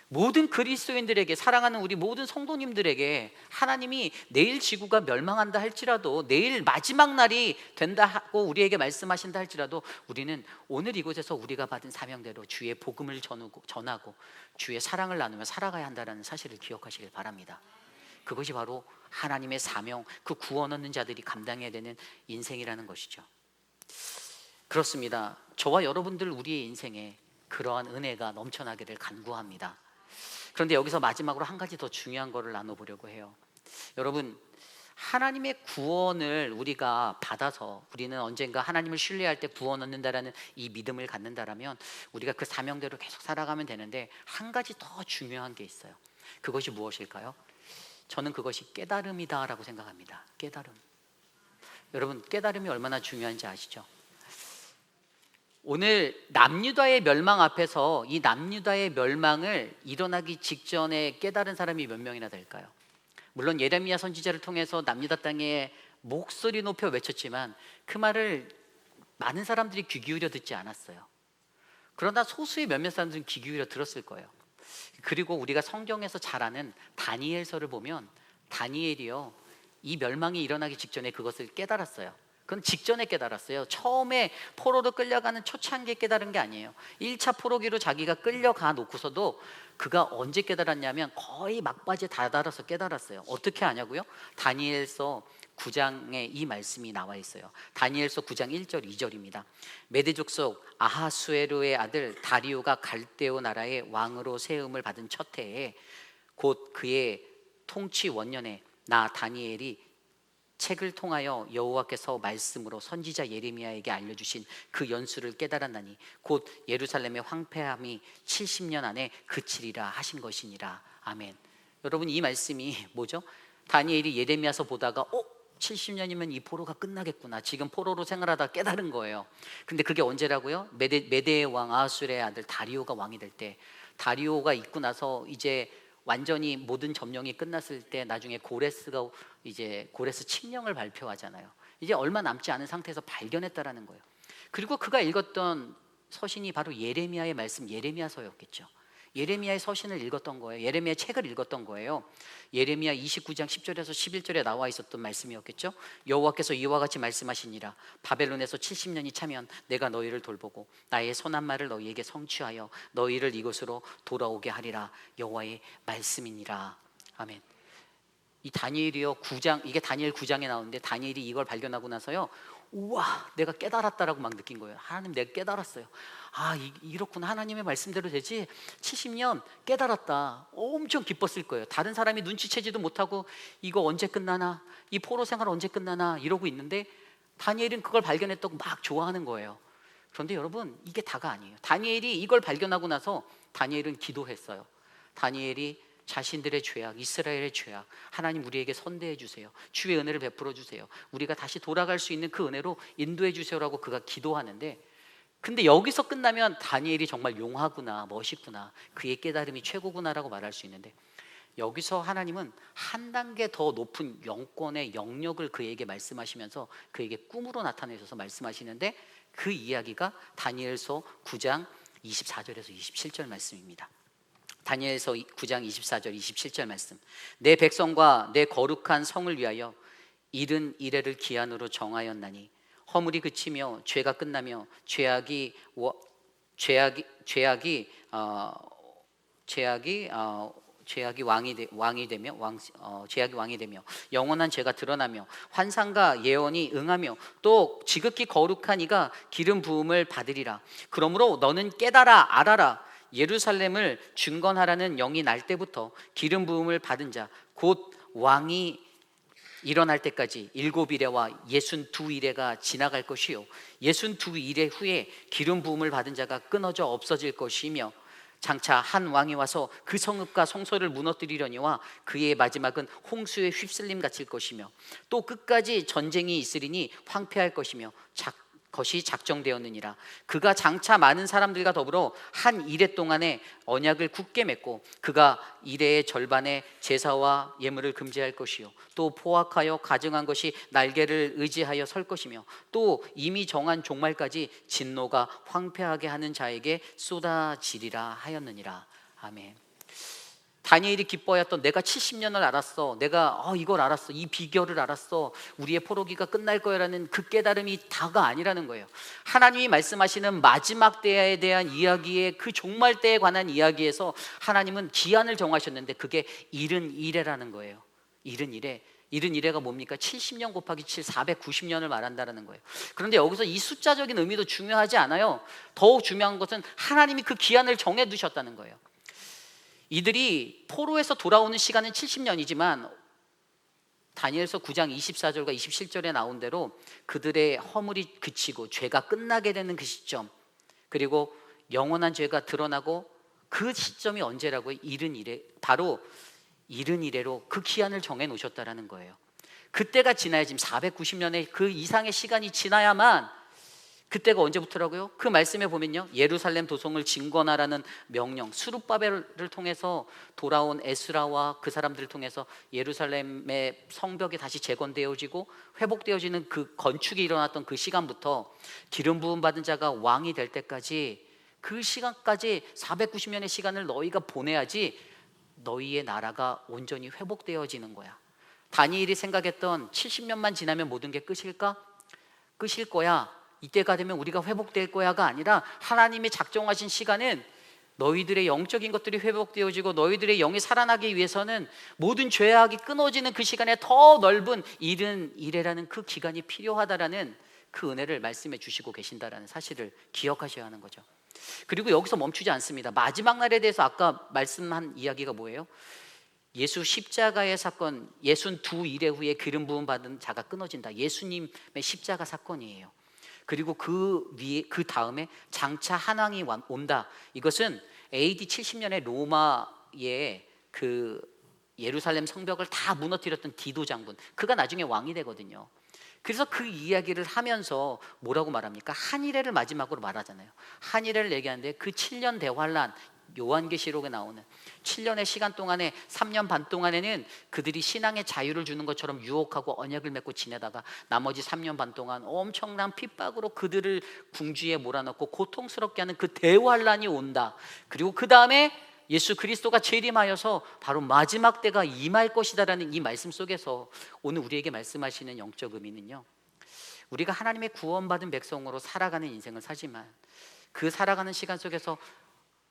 S1: 모든 그리스도인들에게, 사랑하는 우리 모든 성도님들에게 하나님이 내일 지구가 멸망한다 할지라도, 내일 마지막 날이 된다 하고 우리에게 말씀하신다 할지라도 우리는 오늘 이곳에서 우리가 받은 사명대로 주의 복음을 전하고 주의 사랑을 나누며 살아가야 한다는 사실을 기억하시길 바랍니다. 그것이 바로 하나님의 사명, 그 구원 얻는 자들이 감당해야 되는 인생이라는 것이죠. 그렇습니다. 저와 여러분들, 우리의 인생에 그러한 은혜가 넘쳐나기를 간구합니다. 그런데 여기서 마지막으로 한 가지 더 중요한 거를 나눠보려고 해요. 여러분, 하나님의 구원을 우리가 받아서 우리는 언젠가 하나님을 신뢰할 때 구원 얻는다라는 이 믿음을 갖는다라면 우리가 그 사명대로 계속 살아가면 되는데, 한 가지 더 중요한 게 있어요. 그것이 무엇일까요? 저는 그것이 깨달음이다라고 생각합니다. 깨달음. 여러분, 깨달음이 얼마나 중요한지 아시죠? 오늘 남유다의 멸망 앞에서 이 남유다의 멸망을 일어나기 직전에 깨달은 사람이 몇 명이나 될까요? 물론 예레미야 선지자를 통해서 남유다 땅에 목소리 높여 외쳤지만 그 말을 많은 사람들이 귀 기울여 듣지 않았어요. 그러나 소수의 몇몇 사람들은 귀 기울여 들었을 거예요. 그리고 우리가 성경에서 잘 아는 다니엘서를 보면 다니엘이요, 이 멸망이 일어나기 직전에 그것을 깨달았어요. 그건 직전에 깨달았어요. 처음에 포로로 끌려가는 초창기에 깨달은 게 아니에요. 1차 포로기로 자기가 끌려가 놓고서도 그가 언제 깨달았냐면 거의 막바지에 다다라서 깨달았어요. 어떻게 아냐고요? 다니엘서 9장에 이 말씀이 나와 있어요. 다니엘서 9장 1절 2절입니다. 메대 족속 아하수에르의 아들 다리오가 갈대오 나라의 왕으로 세움을 받은 첫 해에 곧 그의 통치 원년에 나 다니엘이 책을 통하여 여호와께서 말씀으로 선지자 예레미야에게 알려주신 그 연수를 깨달았나니 곧 예루살렘의 황폐함이 70년 안에 그치리라 하신 것이니라. 아멘. 여러분, 이 말씀이 뭐죠? 다니엘이 예레미야서 보다가 70년이면 이 포로가 끝나겠구나, 지금 포로로 생활하다 깨달은 거예요. 근데 그게 언제라고요? 메대의 왕 아하술의 아들 다리오가 왕이 될 때, 다리오가 있고 나서 이제 완전히 모든 점령이 끝났을 때 나중에 고레스가 이제 고레스 칙령을 발표하잖아요. 이제 얼마 남지 않은 상태에서 발견했다라는 거예요. 그리고 그가 읽었던 서신이 바로 예레미야의 말씀, 예레미야서였겠죠. 예레미야의 서신을 읽었던 거예요. 예레미야의 책을 읽었던 거예요. 예레미야 29장 10절에서 11절에 나와 있었던 말씀이었겠죠. 여호와께서 이와 같이 말씀하시니라. 바벨론에서 70년이 차면 내가 너희를 돌보고 나의 선한 말을 너희에게 성취하여 너희를 이곳으로 돌아오게 하리라. 여호와의 말씀이니라. 아멘. 이 다니엘이요 9장, 이게 다니엘 9장에 나오는데 다니엘이 이걸 발견하고 나서요, 우와, 내가 깨달았다라고 막 느낀 거예요. 하나님, 내가 깨달았어요. 이렇구나, 하나님의 말씀대로 되지. 70년 깨달았다. 엄청 기뻤을 거예요. 다른 사람이 눈치채지도 못하고 이거 언제 끝나나, 이 포로 생활 언제 끝나나 이러고 있는데 다니엘은 그걸 발견했다고 막 좋아하는 거예요. 그런데 여러분, 이게 다가 아니에요. 다니엘이 이걸 발견하고 나서 다니엘은 기도했어요. 다니엘이 자신들의 죄악, 이스라엘의 죄악, 하나님 우리에게 선대해 주세요. 주의 은혜를 베풀어 주세요. 우리가 다시 돌아갈 수 있는 그 은혜로 인도해 주세요라고 그가 기도하는데, 근데 여기서 끝나면 다니엘이 정말 용하구나, 멋있구나, 그의 깨달음이 최고구나라고 말할 수 있는데, 여기서 하나님은 한 단계 더 높은 영권의 영역을 그에게 말씀하시면서 그에게 꿈으로 나타내셔서 말씀하시는데, 그 이야기가 다니엘서 9장 24절에서 27절 말씀입니다. 다니엘서 9장 24절 27절 말씀. 내 백성과 내 거룩한 성을 위하여 이른 이래를 기한으로 정하였나니 허물이 그치며 죄가 끝나며 죄악이 왕이 되며 영원한 죄가 드러나며 환상과 예언이 응하며 또 지극히 거룩한 이가 기름 부음을 받으리라. 그러므로 너는 깨달아 알아라. 예루살렘을 중건하라는 영이 날 때부터 기름 부음을 받은 자 곧 왕이 일어날 때까지 7이레와 62이레가 지나갈 것이요 62이레 후에 기름 부음을 받은 자가 끊어져 없어질 것이며 장차 한 왕이 와서 그 성읍과 성소를 무너뜨리려니와 그의 마지막은 홍수에 휩쓸림 같을 것이며 또 끝까지 전쟁이 있으리니 황폐할 것이며 것이 작정되었느니라. 그가 장차 많은 사람들과 더불어 한 이레 동안에 언약을 굳게 맺고 그가 이레의 절반의 제사와 예물을 금지할 것이요 또 포악하여 가증한 것이 날개를 의지하여 설 것이며 또 이미 정한 종말까지 진노가 황폐하게 하는 자에게 쏟아지리라 하였느니라. 아멘. 다니엘이 기뻐했던, 내가 70년을 알았어, 내가 이걸 알았어, 이 비결을 알았어, 우리의 포로기가 끝날 거야라는 그 깨달음이 다가 아니라는 거예요. 하나님이 말씀하시는 마지막 때에 대한 이야기의 그 종말 때에 관한 이야기에서 하나님은 기한을 정하셨는데 그게 이른 이래라는 거예요. 이른 이래가 뭡니까? 70년 곱하기 7, 490년을 말한다는 거예요. 그런데 여기서 이 숫자적인 의미도 중요하지 않아요. 더욱 중요한 것은 하나님이 그 기한을 정해 두셨다는 거예요. 이들이 포로에서 돌아오는 시간은 70년이지만 다니엘서 9장 24절과 27절에 나온 대로 그들의 허물이 그치고 죄가 끝나게 되는 그 시점, 그리고 영원한 죄가 드러나고 그 시점이 언제라고요? 이른 이래, 바로 이른 이래로 그 기한을 정해 놓으셨다라는 거예요. 그때가 지나야, 지금 490년의 그 이상의 시간이 지나야만, 그때가 언제부터라고요? 그 말씀에 보면요, 예루살렘 도성을 진건하라는 명령, 스룹바벨을 통해서 돌아온 에스라와 그 사람들을 통해서 예루살렘의 성벽이 다시 재건되어지고 회복되어지는 그 건축이 일어났던 그 시간부터 기름 부음 받은 자가 왕이 될 때까지, 그 시간까지 490년의 시간을 너희가 보내야지 너희의 나라가 온전히 회복되어지는 거야. 다니엘이 생각했던 70년만 지나면 모든 게 끝일까? 끝일 거야, 이때가 되면 우리가 회복될 거야가 아니라, 하나님이 작정하신 시간은 너희들의 영적인 것들이 회복되어지고 너희들의 영이 살아나기 위해서는 모든 죄악이 끊어지는 그 시간에 더 넓은 이른 이래라는 그 기간이 필요하다라는 그 은혜를 말씀해 주시고 계신다라는 사실을 기억하셔야 하는 거죠. 그리고 여기서 멈추지 않습니다. 마지막 날에 대해서 아까 말씀한 이야기가 뭐예요? 예수 십자가의 사건, 62일의 후에 기름 부음 받은 자가 끊어진다. 예수님의 십자가 사건이에요. 그리고 그 다음에 장차 한 왕이 온다. 이것은 AD 70년에 로마의 그 예루살렘 성벽을 다 무너뜨렸던 디도 장군, 그가 나중에 왕이 되거든요. 그래서 그 이야기를 하면서 뭐라고 말합니까? 한일회를 마지막으로 말하잖아요. 한일회를 얘기하는데 그 7년 대환란, 요한계시록에 나오는 7년의 시간 동안에 3년 반 동안에는 그들이 신앙의 자유를 주는 것처럼 유혹하고 언약을 맺고 지내다가 나머지 3년 반 동안 엄청난 핍박으로 그들을 궁지에 몰아넣고 고통스럽게 하는 그 대환란이 온다. 그리고 그 다음에 예수 그리스도가 재림하여서 바로 마지막 때가 임할 것이다라는 이 말씀 속에서 오늘 우리에게 말씀하시는 영적 의미는요, 우리가 하나님의 구원받은 백성으로 살아가는 인생을 사지만 그 살아가는 시간 속에서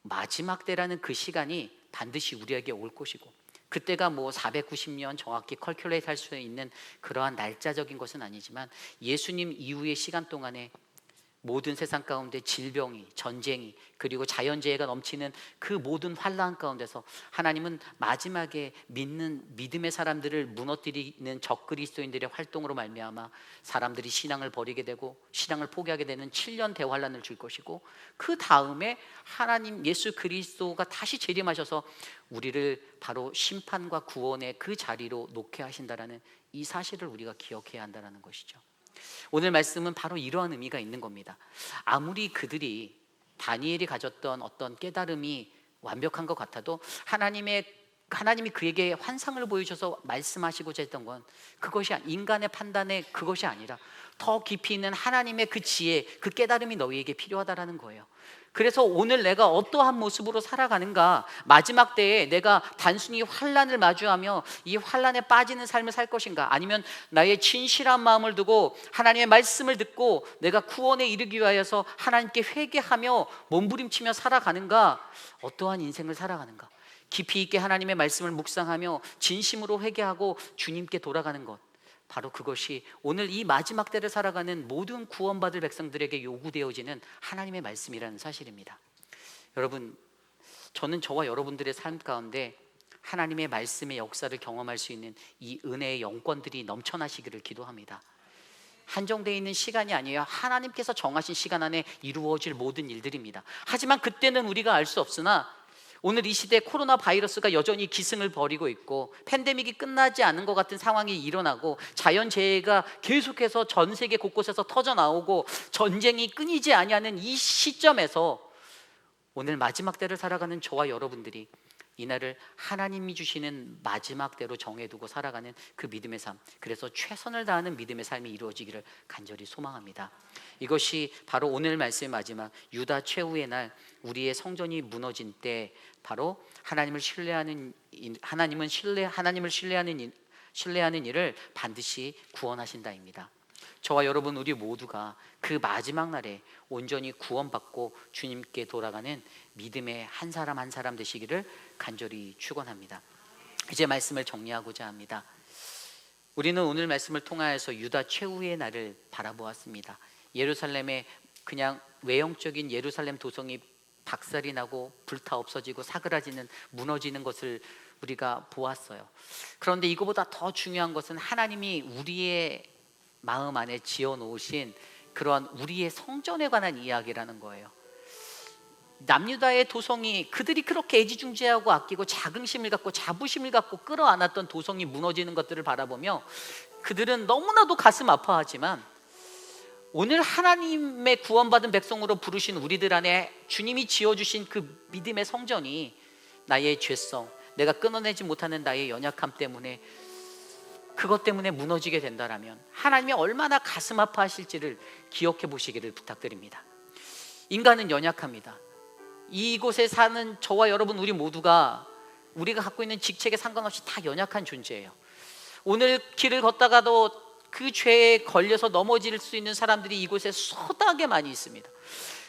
S1: 마지막 때라는 그 시간이 반드시 우리에게 올 것이고, 그때가 뭐 490년 정확히 컬큘레이트 할 수 있는 그러한 날짜적인 것은 아니지만 예수님 이후의 시간 동안에 모든 세상 가운데 질병이, 전쟁이, 그리고 자연재해가 넘치는 그 모든 환란 가운데서 하나님은 마지막에 믿는 믿음의 사람들을 무너뜨리는 적그리스도인들의 활동으로 말미암아 사람들이 신앙을 버리게 되고 신앙을 포기하게 되는 7년 대환란을 줄 것이고, 그 다음에 하나님 예수 그리스도가 다시 재림하셔서 우리를 바로 심판과 구원의 그 자리로 놓게 하신다라는 이 사실을 우리가 기억해야 한다는 것이죠. 오늘 말씀은 바로 이러한 의미가 있는 겁니다. 아무리 그들이 다니엘이 가졌던 어떤 깨달음이 완벽한 것 같아도 하나님이 그에게 환상을 보여주셔서 말씀하시고자 했던 건 그것이 인간의 판단에 그것이 아니라 더 깊이 있는 하나님의 그 지혜, 그 깨달음이 너희에게 필요하다라는 거예요. 그래서 오늘 내가 어떠한 모습으로 살아가는가, 마지막 때에 내가 단순히 환란을 마주하며 이 환란에 빠지는 삶을 살 것인가, 아니면 나의 진실한 마음을 두고 하나님의 말씀을 듣고 내가 구원에 이르기 위하여서 하나님께 회개하며 몸부림치며 살아가는가, 어떠한 인생을 살아가는가, 깊이 있게 하나님의 말씀을 묵상하며 진심으로 회개하고 주님께 돌아가는 것, 바로 그것이 오늘 이 마지막 때를 살아가는 모든 구원받을 백성들에게 요구되어지는 하나님의 말씀이라는 사실입니다. 여러분, 저는 저와 여러분들의 삶 가운데 하나님의 말씀의 역사를 경험할 수 있는 이 은혜의 영권들이 넘쳐나시기를 기도합니다. 한정되어 있는 시간이 아니에요. 하나님께서 정하신 시간 안에 이루어질 모든 일들입니다. 하지만 그때는 우리가 알 수 없으나 오늘 이 시대 코로나 바이러스가 여전히 기승을 벌이고 있고 팬데믹이 끝나지 않은 것 같은 상황이 일어나고 자연재해가 계속해서 전 세계 곳곳에서 터져나오고 전쟁이 끊이지 아니하는 이 시점에서 오늘 마지막 때를 살아가는 저와 여러분들이 이날을 하나님이 주시는 마지막 때로 정해두고 살아가는 그 믿음의 삶, 그래서 최선을 다하는 믿음의 삶이 이루어지기를 간절히 소망합니다. 이것이 바로 오늘 말씀의 마지막 유다 최후의 날, 우리의 성전이 무너진 때 바로 하나님을 신뢰하는 일을 반드시 구원하신다입니다. 저와 여러분 우리 모두가 그 마지막 날에 온전히 구원받고 주님께 돌아가는 믿음의 한 사람 한 사람 되시기를 간절히 축원합니다. 이제 말씀을 정리하고자 합니다. 우리는 오늘 말씀을 통하여서 유다 최후의 날을 바라보았습니다. 예루살렘의 그냥 외형적인 예루살렘 도성이 박살이 나고 불타 없어지고 사그라지는 무너지는 것을 우리가 보았어요. 그런데 이거보다 더 중요한 것은 하나님이 우리의 마음 안에 지어 놓으신 그러한 우리의 성전에 관한 이야기라는 거예요. 남유다의 도성이, 그들이 그렇게 애지중지하고 아끼고 자긍심을 갖고 자부심을 갖고 끌어안았던 도성이 무너지는 것들을 바라보며 그들은 너무나도 가슴 아파하지만 오늘 하나님의 구원받은 백성으로 부르신 우리들 안에 주님이 지어주신 그 믿음의 성전이 나의 죄성, 내가 끊어내지 못하는 나의 연약함 때문에, 그것 때문에 무너지게 된다라면 하나님이 얼마나 가슴 아파하실지를 기억해 보시기를 부탁드립니다. 인간은 연약합니다. 이곳에 사는 저와 여러분 우리 모두가 우리가 갖고 있는 직책에 상관없이 다 연약한 존재예요. 오늘 길을 걷다가도 그 죄에 걸려서 넘어질 수 있는 사람들이 이곳에 서다하게 많이 있습니다.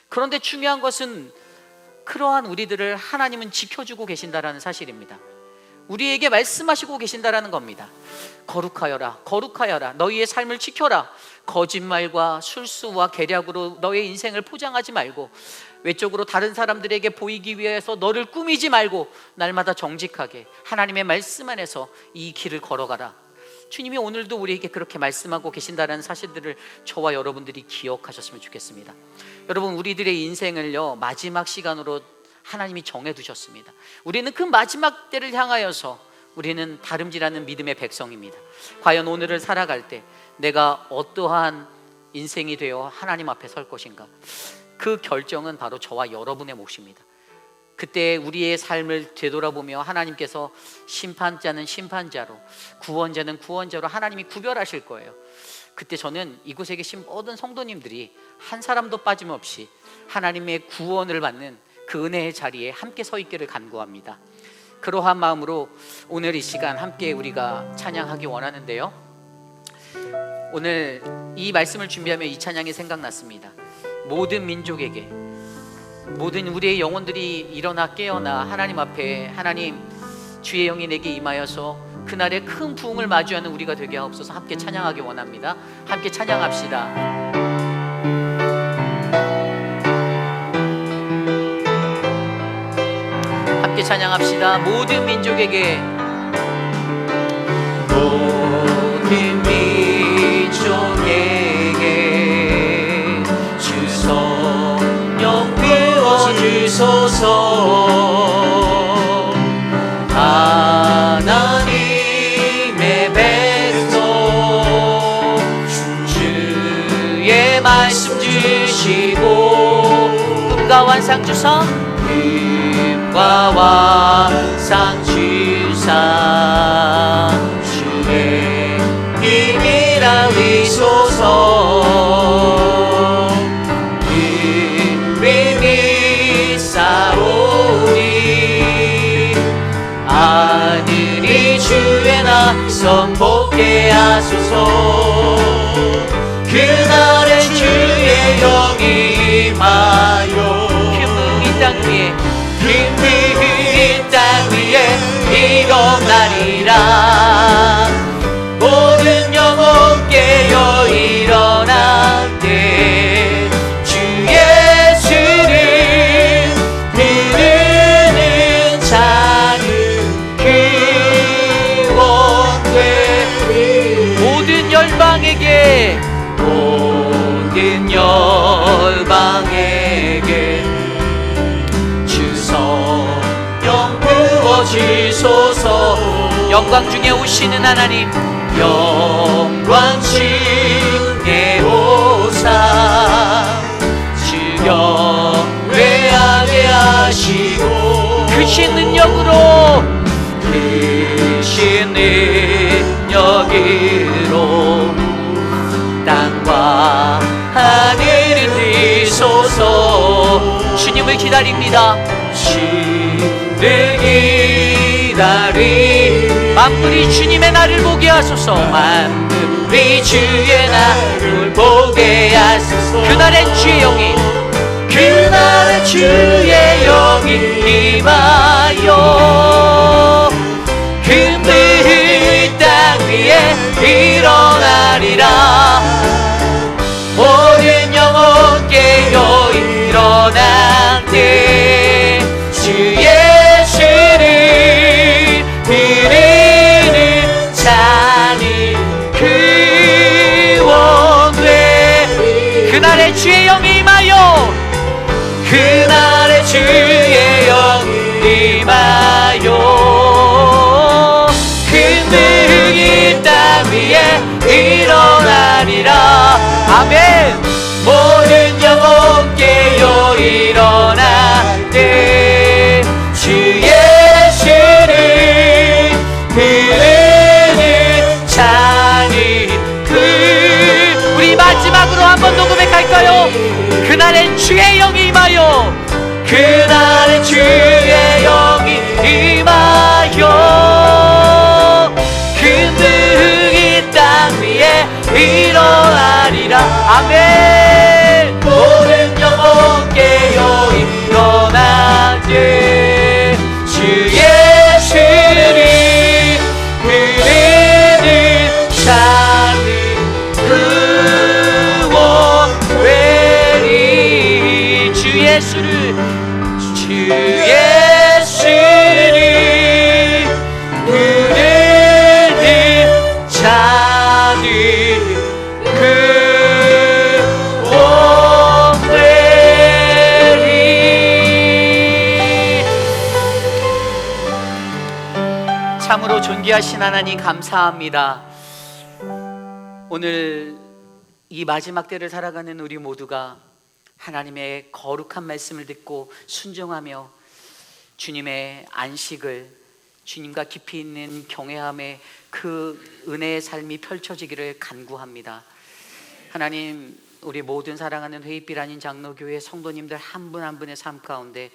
S1: 그런데 중요한 것은 그러한 우리들을 하나님은 지켜주고 계신다라는 사실입니다. 우리에게 말씀하시고 계신다라는 겁니다. 거룩하여라, 거룩하여라. 너희의 삶을 지켜라. 거짓말과 술수와 계략으로 너의 인생을 포장하지 말고, 외적으로 다른 사람들에게 보이기 위해서 너를 꾸미지 말고, 날마다 정직하게 하나님의 말씀 안에서 이 길을 걸어가라. 주님이 오늘도 우리에게 그렇게 말씀하고 계신다는 사실들을 저와 여러분들이 기억하셨으면 좋겠습니다. 여러분, 우리들의 인생을요, 마지막 시간으로 하나님이 정해두셨습니다. 우리는 그 마지막 때를 향하여서 우리는 다름질하는 믿음의 백성입니다. 과연 오늘을 살아갈 때 내가 어떠한 인생이 되어 하나님 앞에 설 것인가? 그 결정은 바로 저와 여러분의 몫입니다. 그때 우리의 삶을 되돌아보며 하나님께서 심판자는 심판자로, 구원자는 구원자로 하나님이 구별하실 거예요. 그때 저는 이곳에 계신 모든 성도님들이 한 사람도 빠짐없이 하나님의 구원을 받는 그 은혜의 자리에 함께 서 있기를 간구합니다. 그러한 마음으로 오늘 이 시간 함께 우리가 찬양하기 원하는데요, 오늘 이 말씀을 준비하며 이 찬양이 생각났습니다. 모든 민족에게, 모든 우리의 영혼들이 일어나 깨어나 하나님 앞에, 하나님 주의 영이 내게 임하여서 그날의 큰 부흥을 마주하는 우리가 되게 하옵소서. 함께 찬양하기 원합니다. 함께 찬양합시다. 함께 찬양합시다. 모든 민족에게, 모든 민족에게 주 성령 부어주소서. 하나님의 백성 주의 말씀 주시고, 꿈과 환상 주사, 꿈과 환상 주사, 주의 힘이라 위소서. 우리 믿사오니 하늘이 주의 낙선 복게 하소서. 그날에 주의 영이 임하여 큰 땅 위에, 큰 땅 위에 일어나리라. 모든 영혼 깨어 일어나되 주 예수를 부르는 자는 구원되리. 모든 열방에게, 모든 열방에게 주 성령 부어주소서. 영광 중에 오시는 하나님, 영광 중에 오사 주 경외하게 하시고, 크신 능력으로, 크신 능력으로 땅과 하늘을 드소서. 주님을 기다립니다. 주를 기다리 만물이 주님의 날을 보게 하소서. 만물이 주의 날을 보게 하소서. 그날의 주의 영이, 그날의 주의 영이 임하여 그 땅 위에 일어나리라. 모든 영혼 깨어 일어나되 주 예수를 부르는 자는 구원되리. 그날의 주의 영이 임하여, 그날의 주의 영이 임하여 그 땅 위에 일어나리라. 아멘. 모든 영혼 깨어 일어나되 주 예수를 부르는 자는 우리 마지막으로 한 번 더 고백할까요? 그날의 주의 영이 임하여, 그날의 주의 영이 임하여 그 땅 위에 일어나리라. 아멘. 모든 영혼 깨어 일어나되 주 예수를 예수를 주 예수를 부르는 자들 구원되리. 참으로 존귀하신 하나님 감사합니다. 오늘 이 마지막 때를 살아가는 우리 모두가 하나님의 거룩한 말씀을 듣고 순종하며 주님의 안식을, 주님과 깊이 있는 경외함의 그 은혜의 삶이 펼쳐지기를 간구합니다. 하나님, 우리 모든 사랑하는 회의빛 아닌 장로교회 성도님들 한 분 한 분의 삶 가운데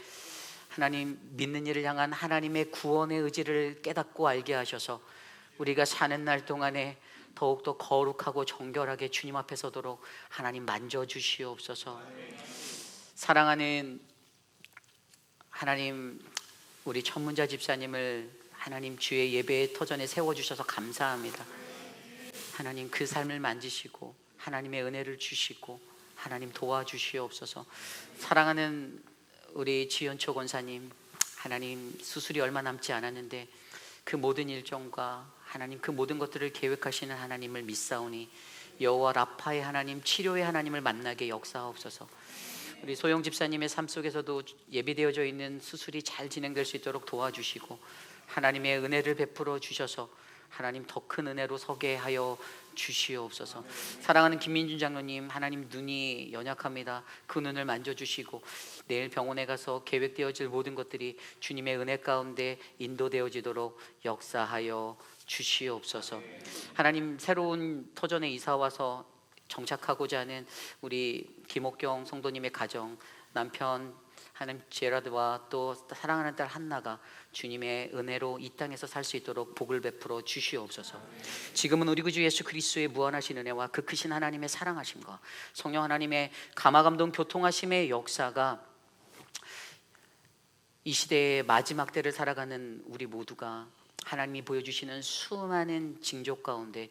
S1: 하나님, 믿는 이를 향한 하나님의 구원의 의지를 깨닫고 알게 하셔서 우리가 사는 날 동안에 더욱더 거룩하고 정결하게 주님 앞에 서도록 하나님 만져주시옵소서. 사랑하는 하나님, 우리 천문자 집사님을 하나님 주의 예배의 터전에 세워주셔서 감사합니다. 하나님, 그 삶을 만지시고 하나님의 은혜를 주시고 하나님 도와주시옵소서. 사랑하는 우리 지연초 권사님, 하나님 수술이 얼마 남지 않았는데 그 모든 일정과 하나님 그 모든 것들을 계획하시는 하나님을 믿사오니 여호와 라파의 하나님, 치료의 하나님을 만나게 역사하옵소서. 우리 소영 집사님의 삶 속에서도 예비되어져 있는 수술이 잘 진행될 수 있도록 도와주시고 하나님의 은혜를 베풀어 주셔서 하나님 더 큰 은혜로 서게 하여 주시옵소서. 사랑하는 김민준 장로님, 하나님 눈이 연약합니다. 그 눈을 만져주시고 내일 병원에 가서 계획되어질 모든 것들이 주님의 은혜 가운데 인도되어지도록 역사하여 주시옵소서. 하나님, 새로운 터전에 이사와서 정착하고자 하는 우리 김옥경 성도님의 가정, 남편 하나님 제라드와 또 사랑하는 딸 한나가 주님의 은혜로 이 땅에서 살 수 있도록 복을 베풀어 주시옵소서. 지금은 우리 구주 예수 그리스도의 무한하신 은혜와 그 크신 하나님의 사랑하심과 성령 하나님의 감화감동 교통하심의 역사가 이 시대의 마지막 때를 살아가는 우리 모두가 하나님이 보여주시는 수많은 징조 가운데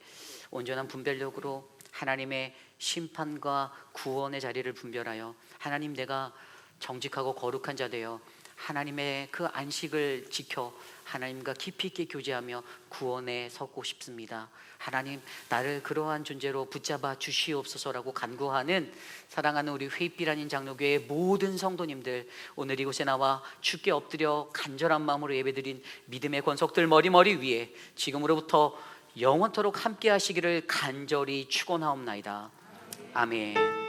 S1: 온전한 분별력으로 하나님의 심판과 구원의 자리를 분별하여 하나님, 내가 정직하고 거룩한 자 되어 하나님의 그 안식을 지켜 하나님과 깊이 있게 교제하며 구원에 서고 싶습니다. 하나님, 나를 그러한 존재로 붙잡아 주시옵소서라고 간구하는 사랑하는 우리 회의빛 아닌 장로교회의 모든 성도님들, 오늘 이곳에 나와 주께 엎드려 간절한 마음으로 예배드린 믿음의 권속들 머리 위에 지금으로부터 영원토록 함께 하시기를 간절히 축원하옵나이다. 아멘.